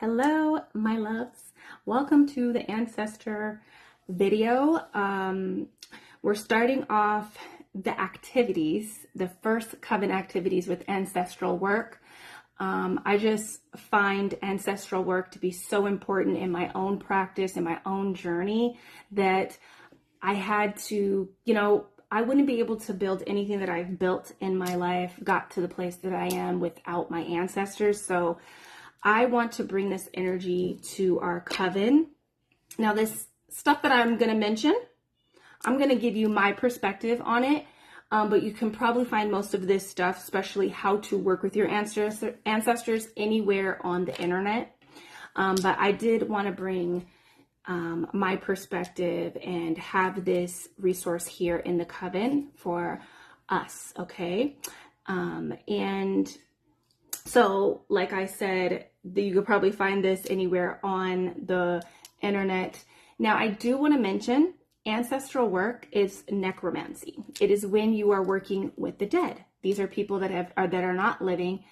Hello, my loves. Welcome to the Ancestor video. We're starting off the activities, the first coven activities with ancestral work. I just find ancestral work to be so important in my own practice, in my own journey, that I had to, I wouldn't be able to build anything that I've built in my life, got to the place that I am without my ancestors. So I want to bring this energy to our coven. Now, this stuff that I'm going to mention, I'm going to give you my perspective on it, but you can probably find most of this stuff, especially how to work with your ancestors, anywhere on the internet. But I did want to bring my perspective and have this resource here in the coven for us, okay? So, like I said, you could probably find this anywhere on the internet. Now, I do want to mention ancestral work is necromancy. It is when you are working with the dead. These are people that are not living.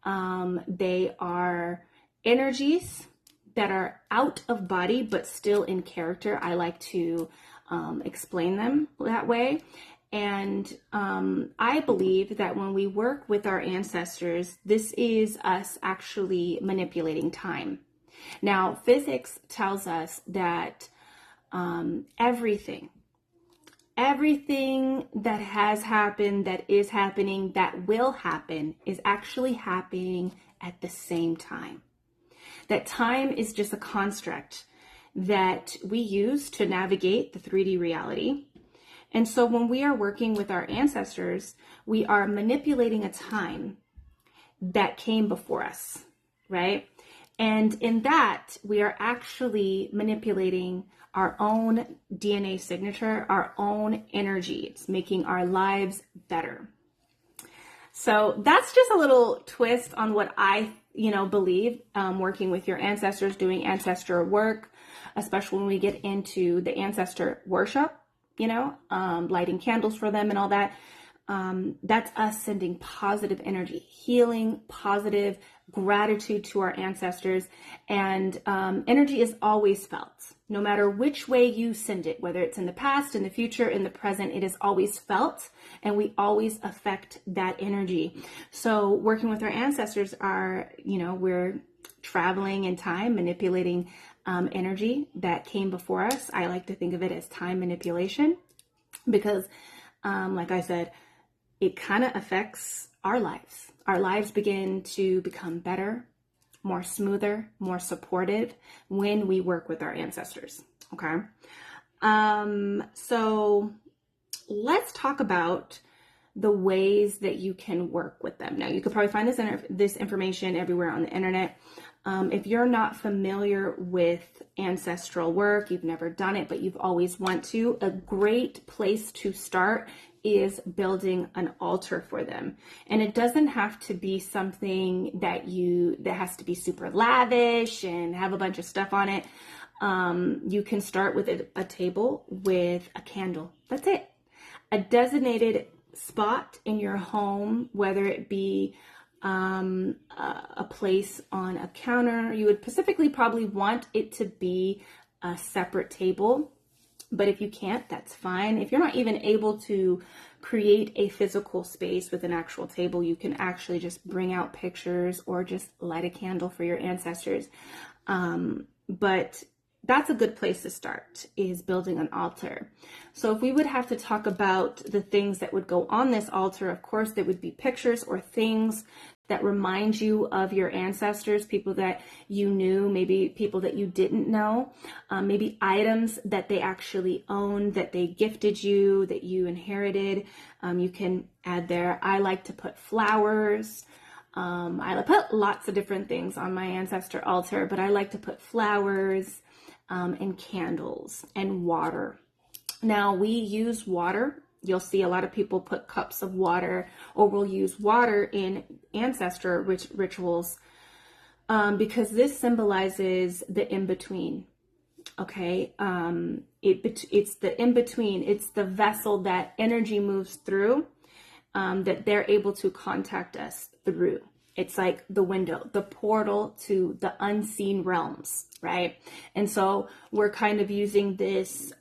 They are energies that are out of body but still in character. I like to explain them that way. And I believe that when we work with our ancestors, this is us actually manipulating time. Now, physics tells us that everything that has happened, that is happening, that will happen is actually happening at the same time. That time is just a construct that we use to navigate the 3D reality. And so when we are working with our ancestors, we are manipulating a time that came before us, right? And in that, we are actually manipulating our own DNA signature, our own energy. It's making our lives better. So that's just a little twist on what I, believe, working with your ancestors, doing ancestor work, especially when we get into the ancestor worship. Lighting candles for them and all that. That's us sending positive energy, healing, positive gratitude to our ancestors. And energy is always felt. No matter which way you send it, whether it's in the past, in the future, in the present, it is always felt, and we always affect that energy. So working with our ancestors are, we're traveling in time, manipulating energy that came before us. I like to think of it as time manipulation because, like I said, it kind of affects our lives. Our lives begin to become better, more smoother, more supportive when we work with our ancestors. Okay. So let's talk about the ways that you can work with them. Now, you could probably find this information everywhere on the internet. If you're not familiar with ancestral work, you've never done it, but you've always want to, a great place to start is building an altar for them. And it doesn't have to be something that has to be super lavish and have a bunch of stuff on it. You can start with a table with a candle. That's it. A designated spot in your home, whether it be a place on a counter. You would specifically probably want it to be a separate table, but if you can't, that's fine. If you're not even able to create a physical space with an actual table, you can actually just bring out pictures or just light a candle for your ancestors. But that's a good place to start, is building an altar. So if we would have to talk about the things that would go on this altar, of course, there would be pictures or things that remind you of your ancestors, people that you knew, maybe people that you didn't know, maybe items that they actually owned, that they gifted you, that you inherited. You can add there. I like to put flowers. I put lots of different things on my ancestor altar, but I like to put flowers, and candles and water. Now, we use water. You'll see a lot of people put cups of water, or we'll use water in ancestor rituals because this symbolizes the in-between. Okay, it's the in-between. It's the vessel that energy moves through, that they're able to contact us through. It's like the window, the portal to the unseen realms, right? And so we're kind of using this,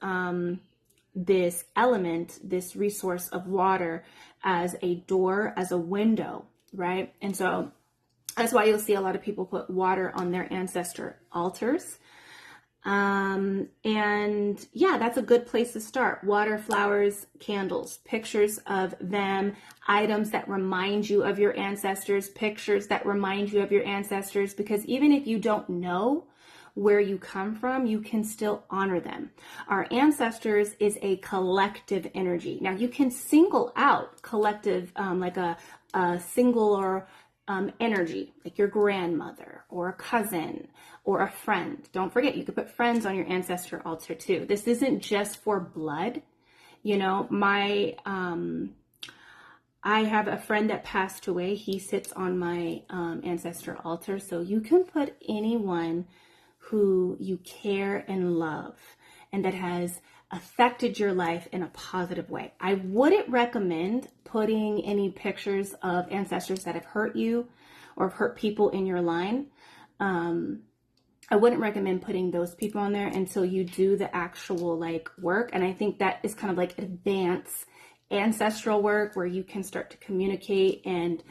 this element, this resource of water as a door, as a window, right? And so that's why you'll see a lot of people put water on their ancestor altars. And yeah, that's a good place to start. Water, flowers, candles, pictures of them, items that remind you of your ancestors, pictures that remind you of your ancestors, because even if you don't know where you come from, you can still honor them. Our ancestors is a collective energy. Now you can single out collective, like a singular energy, like your grandmother or a cousin or a friend. Don't forget, you could put friends on your ancestor altar too. This isn't just for blood. You know, I have a friend that passed away. He sits on my ancestor altar. So you can put anyone who you care and love and that has affected your life in a positive way. I wouldn't recommend putting any pictures of ancestors that have hurt you or have hurt people in your line. I wouldn't recommend putting those people on there until you do the actual like work. And I think that is kind of like advanced ancestral work where you can start to communicate and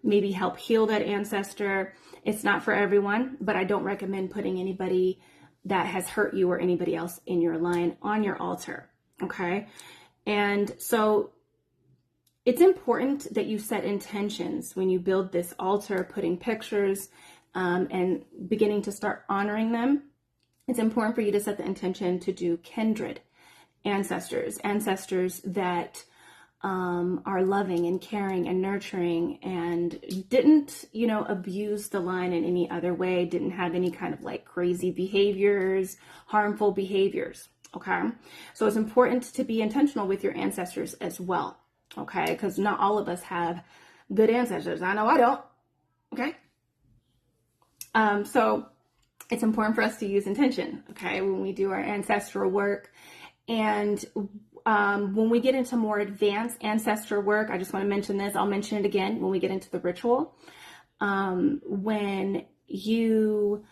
maybe help heal that ancestor. It's not for everyone, but I don't recommend putting anybody that has hurt you or anybody else in your line on your altar. Okay. And so it's important that you set intentions when you build this altar, putting pictures, and beginning to start honoring them. It's important for you to set the intention to do kindred ancestors that are loving and caring and nurturing and didn't, you know, abuse the line in any other way, didn't have any kind of like crazy behaviors, harmful behaviors. Okay. So it's important to be intentional with your ancestors as well. Okay. Because not all of us have good ancestors. I know I don't. Okay. So it's important for us to use intention, okay, when we do our ancestral work. And when we get into more advanced ancestral work, I just want to mention this, I'll mention it again when we get into the ritual. When you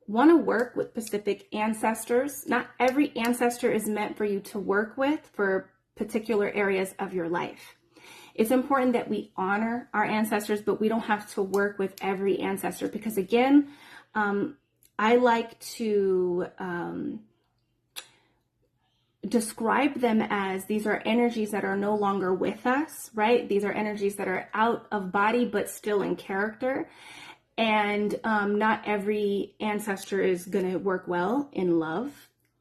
want to work with specific ancestors, not every ancestor is meant for you to work with for particular areas of your life. It's important that we honor our ancestors, but we don't have to work with every ancestor because, again, I like to describe them as these are energies that are no longer with us, right? These are energies that are out of body, but still in character. And not every ancestor is going to work well in love,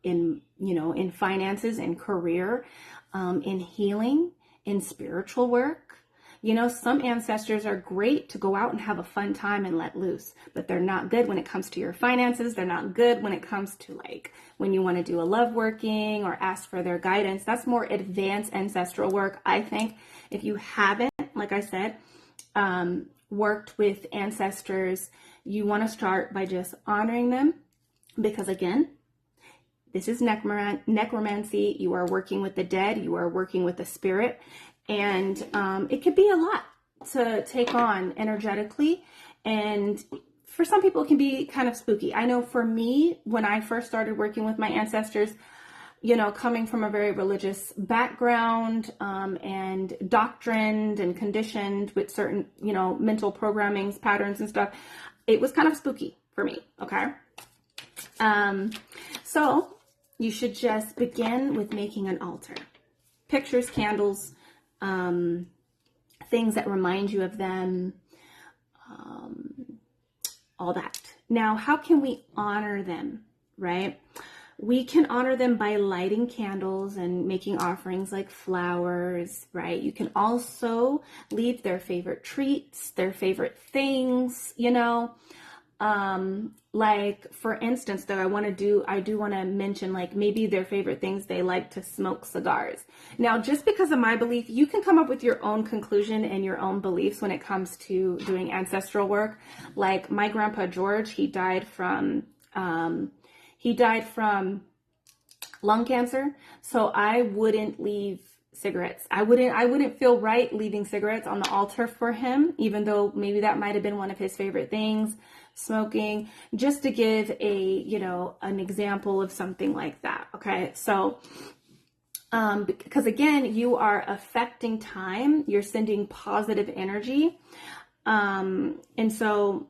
in, you know, in finances, in career, in healing, in spiritual work. You know, some ancestors are great to go out and have a fun time and let loose, but they're not good when it comes to your finances. They're not good when it comes to like when you want to do a love working or ask for their guidance. That's more advanced ancestral work. I think if you haven't, like I said, worked with ancestors, you want to start by just honoring them because, again, this is necromancy. You are working with the dead. You are working with the spirit. And it could be a lot to take on energetically. And for some people, it can be kind of spooky. I know for me, when I first started working with my ancestors, you know, coming from a very religious background and doctrined and conditioned with certain, you know, mental programmings, patterns and stuff, it was kind of spooky for me. Okay. So you should just begin with making an altar. Pictures, candles, things that remind you of them, all that. Now, how can we honor them, right? We can honor them by lighting candles and making offerings like flowers, right? You can also leave their favorite treats, their favorite things, you know, like for instance, that I do want to mention like maybe their favorite things, they like to smoke cigars. Now, just because of my belief, you can come up with your own conclusion and your own beliefs when it comes to doing ancestral work. Like my grandpa George, he died from lung cancer. So I wouldn't leave cigarettes. I wouldn't feel right leaving cigarettes on the altar for him, even though maybe that might have been one of his favorite things, smoking, just to give an example of something like that. Okay. So, because again, you are affecting time, you're sending positive energy. And so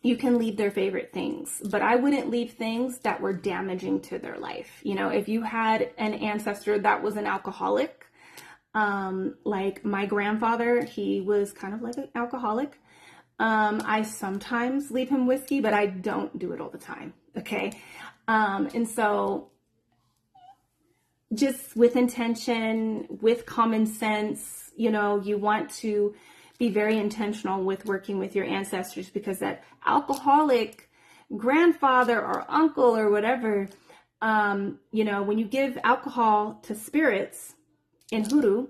you can leave their favorite things, but I wouldn't leave things that were damaging to their life. If you had an ancestor that was an alcoholic, like my grandfather, he was kind of like an alcoholic. I sometimes leave him whiskey, but I don't do it all the time. Okay. And so just with intention, with common sense, you want to be very intentional with working with your ancestors, because that alcoholic grandfather or uncle or whatever, when you give alcohol to spirits in Hoodoo,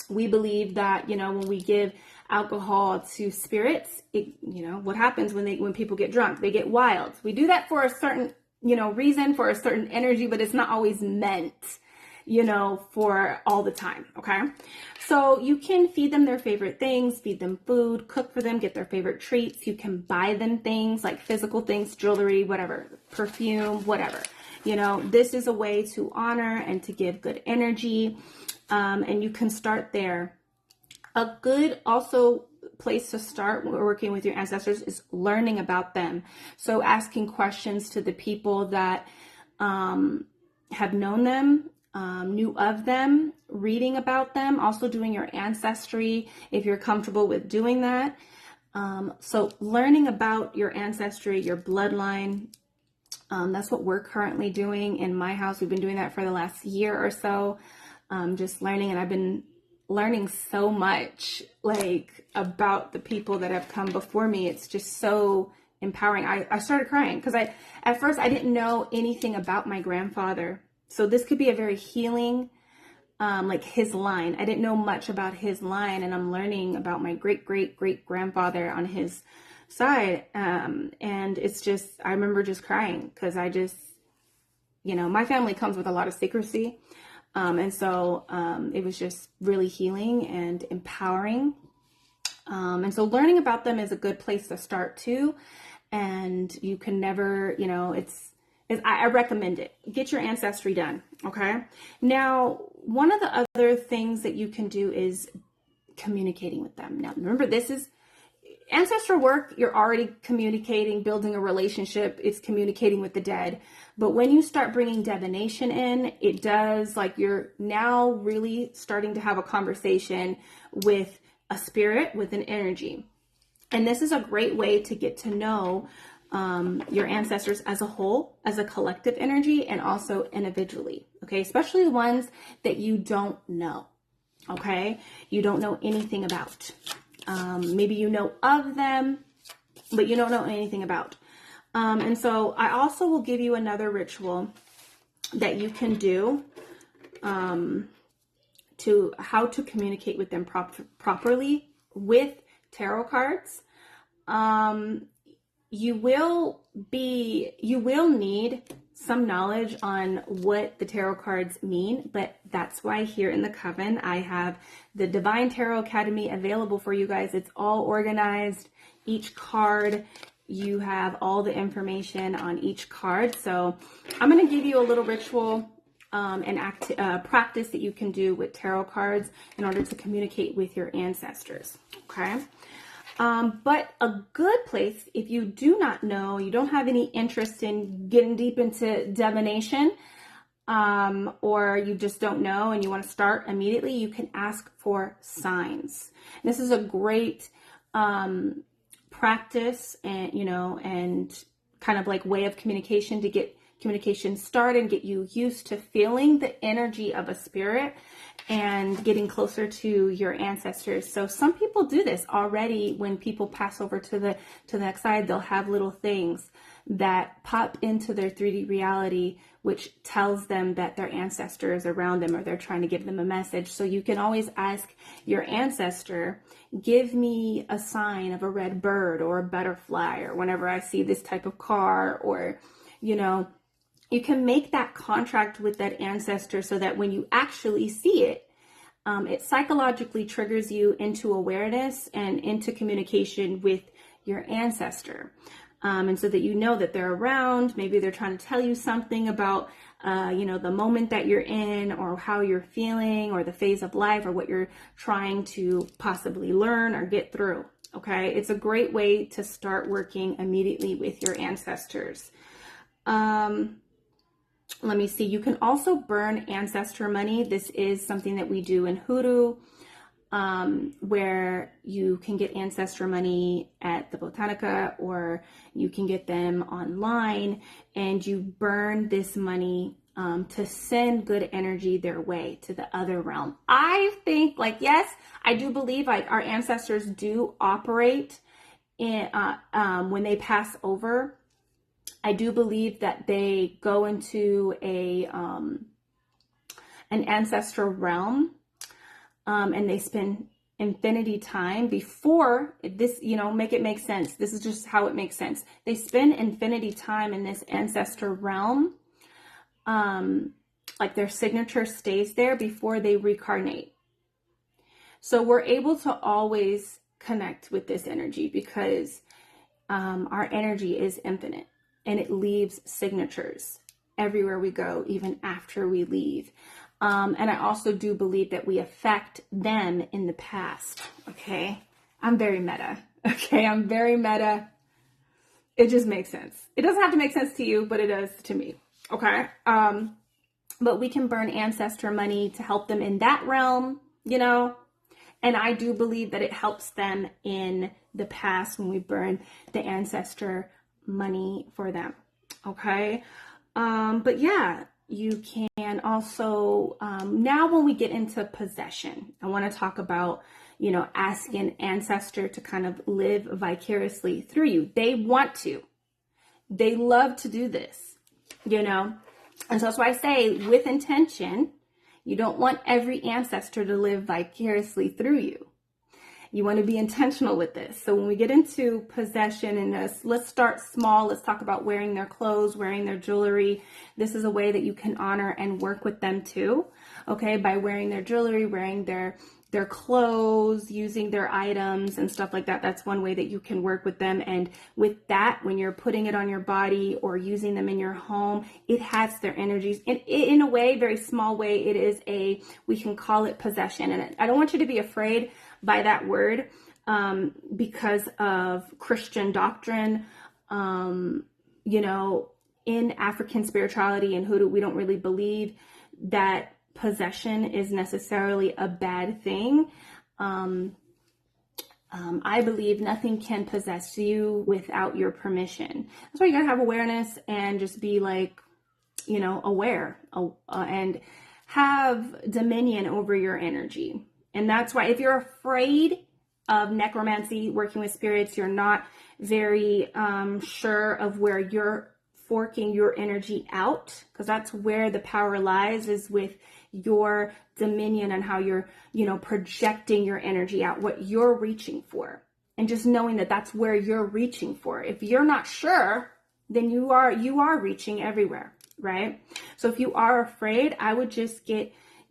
we believe that, when we give alcohol to spirits, what happens when people get drunk? They get wild. We do that for a certain, reason, for a certain energy, but it's not always meant, for all the time. Okay. So you can feed them their favorite things, feed them food, cook for them, get their favorite treats. You can buy them things like physical things, jewelry, whatever, perfume, whatever. This is a way to honor and to give good energy. And you can start there. A good also place to start working with your ancestors is learning about them. So asking questions to the people that have known them, knew of them, reading about them, also doing your ancestry if you're comfortable with doing that. So learning about your ancestry, your bloodline, that's what we're currently doing in my house. We've been doing that for the last year or so, just learning, and I've been learning so much about the people that have come before me. It's just so empowering. I started crying because at first I didn't know anything about my grandfather. So this could be a very healing, his line. I didn't know much about his line, and I'm learning about my great grandfather on his side. And it's just, I remember just crying because I just, my family comes with a lot of secrecy. And so it was just really healing and empowering. And so learning about them is a good place to start too. And you can never, I recommend it. Get your ancestry done. Okay. Now, one of the other things that you can do is communicating with them. Now, remember, this is ancestral work. You're already communicating, building a relationship. It's communicating with the dead. But when you start bringing divination in, it does, you're now really starting to have a conversation with a spirit, with an energy. And this is a great way to get to know your ancestors as a whole, as a collective energy, and also individually. Okay. Especially the ones that you don't know. Okay. You don't know anything about. Maybe you know of them, but you don't know anything about. And so I also will give you another ritual that you can do to how to communicate with them properly with tarot cards. You will need some knowledge on what the tarot cards mean, but that's why here in the Coven, I have the Divine Tarot Academy available for you guys. It's all organized. Each card, you have all the information on each card. So I'm going to give you a little ritual and practice that you can do with tarot cards in order to communicate with your ancestors. Okay. But a good place, if you do not know, you don't have any interest in getting deep into divination, or you just don't know and you want to start immediately, you can ask for signs. This is a great practice and, and kind of way of communication to get communication started and get you used to feeling the energy of a spirit and getting closer to your ancestors. So some people do this already. When people pass over to the next side, they'll have little things that pop into their 3D reality, which tells them that their ancestor is around them or they're trying to give them a message. So you can always ask your ancestor, give me a sign of a red bird or a butterfly, or whenever I see this type of car, or, you can make that contract with that ancestor so that when you actually see it, it psychologically triggers you into awareness and into communication with your ancestor. And so that you know that they're around. Maybe they're trying to tell you something about, the moment that you're in, or how you're feeling, or the phase of life, or what you're trying to possibly learn or get through. Okay, it's a great way to start working immediately with your ancestors. Let me see. You can also burn ancestor money. This is something that we do in Hoodoo, where you can get ancestor money at the Botanica, or you can get them online, and you burn this money to send good energy their way to the other realm. I think, yes, I do believe our ancestors do operate in when they pass over. I do believe that they go into an ancestral realm, and they spend infinity time before this, make it make sense. This is just how it makes sense. They spend infinity time in this ancestor realm. Their signature stays there before they reincarnate. So we're able to always connect with this energy because our energy is infinite, and it leaves signatures everywhere we go, even after we leave. And I also do believe that we affect them in the past. Okay. I'm very meta. Okay. I'm very meta. It just makes sense. It doesn't have to make sense to you, but it does to me. Okay. But we can burn ancestor money to help them in that realm, and I do believe that it helps them in the past when we burn the ancestor money for them. Okay. But yeah, you can also, now when we get into possession, I want to talk about, asking an ancestor to kind of live vicariously through you. They want to, they love to do this, and so that's why I say with intention. You don't want every ancestor to live vicariously through you. You want to be intentional with this. So when we get into possession and this, let's start small. Let's talk about wearing their clothes, wearing their jewelry. This is a way that you can honor and work with them too. Okay, by wearing their jewelry, wearing their clothes, using their items and stuff like that. That's one way that you can work with them. And with that, when you're putting it on your body or using them in your home, it has their energies. And in a way, very small way, it is we can call it possession. And I don't want you to be afraid by that word because of Christian doctrine. In African spirituality and Hoodoo, we don't really believe that possession is necessarily a bad thing. I believe nothing can possess you without your permission. That's why you gotta have awareness and just be aware and have dominion over your energy. And that's why if you're afraid of necromancy, working with spirits, you're not very sure of where you're forking your energy out, because that's where the power lies, is with your dominion and how you're, projecting your energy out, what you're reaching for, and just knowing that that's where you're reaching for. If you're not sure, then you are reaching everywhere, right? So if you are afraid, I would just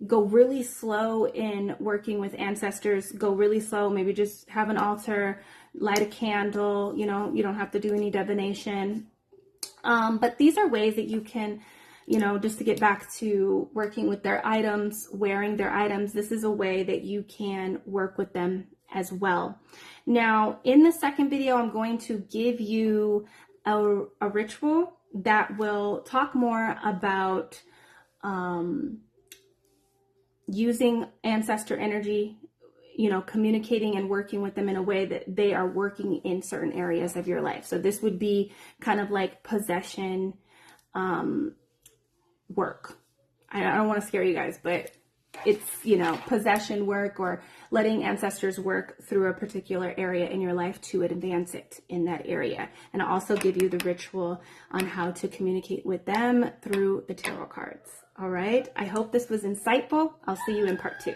go really slow in working with ancestors. Go really slow. Maybe just have an altar, light a candle. You don't have to do any divination. But these are ways that you can, just to get back to working with their items, wearing their items. This is a way that you can work with them as well. Now, in the second video, I'm going to give you a ritual that will talk more about using ancestor energy, communicating and working with them in a way that they are working in certain areas of your life. So this would be kind of like possession work. I don't want to scare you guys, but it's, possession work or letting ancestors work through a particular area in your life to advance it in that area. And I'll also give you the ritual on how to communicate with them through the tarot cards. All right. I hope this was insightful. I'll see you in part 2.